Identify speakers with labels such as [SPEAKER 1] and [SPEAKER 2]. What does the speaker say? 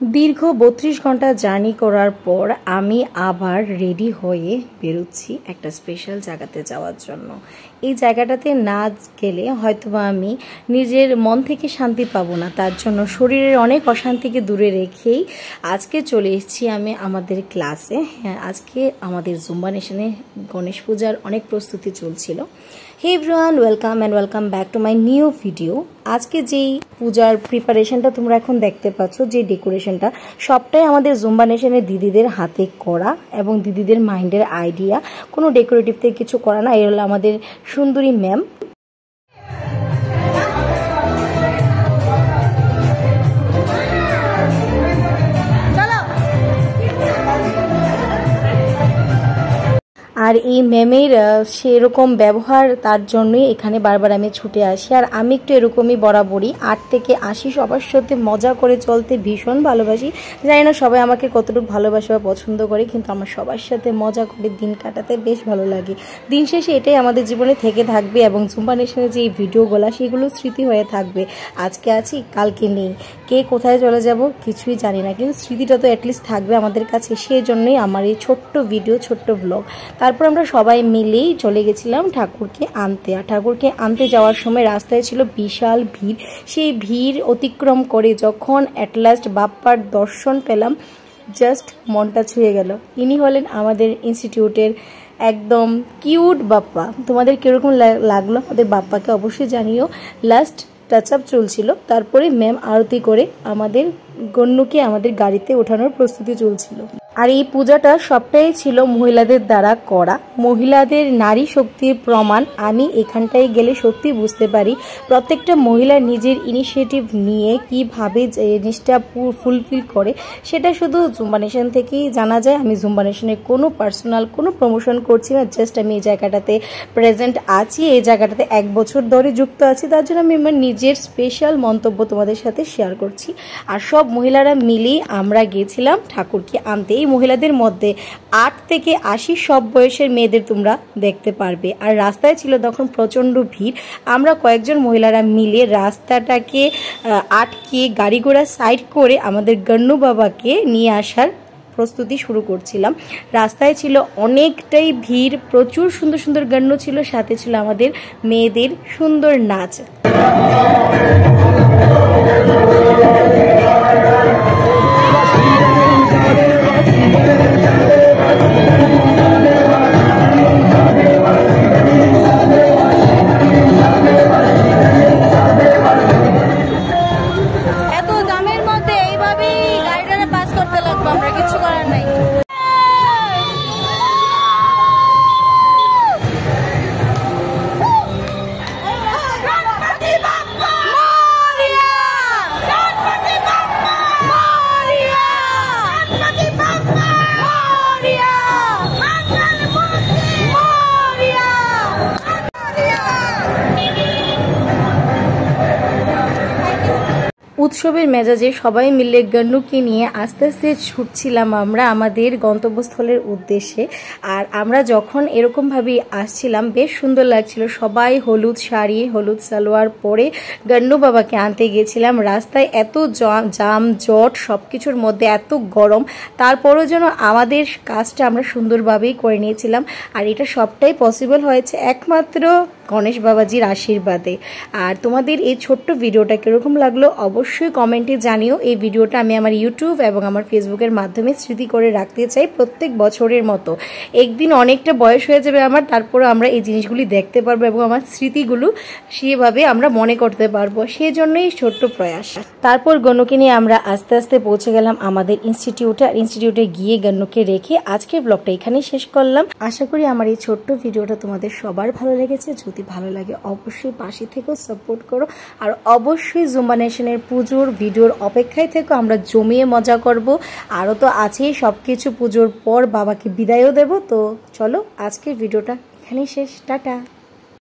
[SPEAKER 1] দীর্ঘ ৩২ ঘন্টা জার্নি করার পর আমি আবার রেডি হয়ে বেরোচ্ছি একটা স্পেশাল জায়গাতে যাওয়ার জন্য। এই জায়গাটাতে না গেলে হয়তোবা আমি নিজের মন থেকে শান্তি পাবো না, তার জন্য শরীরের অনেক অশান্তিকে দূরে রেখেই আজকে চলে এসেছি আমি আমাদের ক্লাসে। হ্যাঁ, আজকে আমাদের জুম্বা নেশনে গণেশ পূজার অনেক প্রস্তুতি চলছিল। Hey everyone, welcome and welcome back to my new video. আজকে যেই পূজার প্রিপারেশনটা তোমরা এখন দেখতে পাচ্ছ, যে ডেকোরেশনটা সবটাই আমাদের জুম্বা নেশনের দিদিদের হাতে করা এবং দিদিদের মাইন্ডের আইডিয়া, কোনো ডেকোরেটিভ থেকে কিছু করা না। এর হলো আমাদের সুন্দরী ম্যাম। আর এই ম্যামের সেরকম ব্যবহার, তার জন্যই এখানে বারবার আমি ছুটে আসি। আর আমি একটু এরকমই বরাবরই ৮ থেকে ৮০ সবার সাথে মজা করে চলতে ভীষণ ভালোবাসি। জানি না সবাই আমাকে কতটুকু ভালোবাসে বা পছন্দ করে, কিন্তু আমার সবার সাথে মজা করে দিন কাটাতে বেশ ভালো লাগে। দিন শেষে এটাই আমাদের জীবনে থেকে থাকবে এবং জুম্বা নেশনে যে ভিডিওগুলো সেগুলো স্মৃতি হয়ে থাকবে। আজকে আছি, কালকে নেই, কে কোথায় চলে যাব কিছুই জানি না, কিন্তু স্মৃতিটা তো অ্যাটলিস্ট থাকবে আমাদের কাছে। সেই জন্যই আমার এই ছোট্ট ভিডিও, ছোট্ট ব্লগ। তারপর আমরা সবাই মিলেই চলে গেছিলাম ঠাকুরকে আনতে। আর ঠাকুরকে আনতে যাওয়ার সময় রাস্তায় ছিল বিশাল ভিড়। সেই ভিড় অতিক্রম করে যখন অ্যাট লাস্ট বাপ্পার দর্শন পেলাম, জাস্ট মনটা ছুঁয়ে গেল। ইনি হলেন আমাদের ইনস্টিটিউটের একদম কিউট বাপ্পা। তোমাদের কীরকম লাগলো আমাদের বাপ্পাকে অবশ্যই জানিও। লাস্ট টাচ আপ চলছিল, তারপরে ম্যাম আরতি করে আমাদের গণ্যকে আমাদের গাড়িতে ওঠানোর প্রস্তুতি চলছিল। আর এই পূজাটা সবটাই ছিল মহিলাদের দ্বারা করা, মহিলাদের নারী শক্তির প্রমাণ। আমি এখানটায় গেলে সত্যি বুঝতে পারি প্রত্যেকটা মহিলা নিজের ইনিশিয়েটিভ নিয়ে কিভাবে জিনিসটা ফুলফিল করে, সেটা শুধু জুম্বা নেশন থেকেই জানা যায়। আমি জুম্বা নেশনের কোনো পার্সোনাল কোনো প্রমোশন করছি না, জাস্ট আমি এই জায়গাটাতে প্রেজেন্ট আছি, এই জায়গাটাতে 1 বছর ধরে যুক্ত আছি, তার জন্য আমি আমার নিজের স্পেশাল মন্তব্য তোমাদের সাথে শেয়ার করছি। আর সব মহিলারা মিলেই আমরা গিয়েছিলাম ঠাকুরকে আনতে। এই মহিলাদের মধ্যে 8 থেকে 80 সব বয়সের মেয়েদের তোমরা দেখতে পারবে। আর রাস্তায় ছিল তখন প্রচণ্ড ভিড়। আমরা কয়েকজন মহিলারা মিলে রাস্তাটাকে আটকে গাড়ি ঘোড়া সাইড করে আমাদের গণ্যু বাবাকে নিয়ে আসার প্রস্তুতি শুরু করছিলাম। রাস্তায় ছিল অনেকটাই ভিড়, প্রচুর সুন্দর সুন্দর গণ্য ছিল, সাথে ছিল আমাদের মেয়েদের সুন্দর নাচ। উৎসবের মেজাজে সবাই মিলে গণ্যুকে নিয়ে আস্তে আস্তে ছুটছিলাম আমরা আমাদের গন্তব্যস্থলের উদ্দেশ্যে। আর আমরা যখন এরকমভাবেই আসছিলাম, বেশ সুন্দর লাগছিল। সবাই হলুদ শাড়ি, হলুদ সালোয়ার পরে গণ্যু বাবাকে আনতে গিয়েছিলাম। রাস্তায় এত জাম জট, সব কিছুর মধ্যে এত গরম, তারপরও যেন আমাদের কাজটা আমরা সুন্দরভাবেই করে নিয়েছিলাম। আর এটা সবটাই পসিবল হয়েছে একমাত্র গণেশ বাবাজির আশীর্বাদে। আর তোমাদের এই ছোট্ট ভিডিওটা কীরকম লাগলো অবশ্যই কমেন্টে জানিও। এই ভিডিওটা আমি আমার ইউটিউব এবং আমার ফেসবুকের মাধ্যমে স্মৃতি করে রাখতে চাই প্রত্যেক বছরের মতো। একদিন অনেকটা বয়স হয়ে যাবে আমার, তারপরে আমরা এই জিনিসগুলি দেখতে পারবো এবং আমার স্মৃতিগুলো সেভাবে আমরা মনে করতে পারবো। সেই জন্যই ছোট্ট প্রয়াস। তারপর গণ্যকে নিয়ে আমরা আস্তে আস্তে পৌঁছে গেলাম আমাদের ইনস্টিটিউটে। আর ইনস্টিটিউটে গিয়ে গণ্যকে রেখে আজকের ব্লগটা এখানেই শেষ করলাম। আশা করি আমার এই ছোট্ট ভিডিওটা তোমাদের সবার ভালো লেগেছে। যদি ভালো লাগে অবশ্যই পাশে থেকেও সাপোর্ট করো। আর অবশ্যই জুম্বা নেশনের পুজোর ভিডিওর অপেক্ষায় থেকো, আমরা জমিয়ে মজা করব। আরও তো আছেই সব কিছু, পুজোর পর বাবাকে বিদায়ও দেব। তো চলো, আজকের ভিডিওটা এখানেই শেষ। টাটা।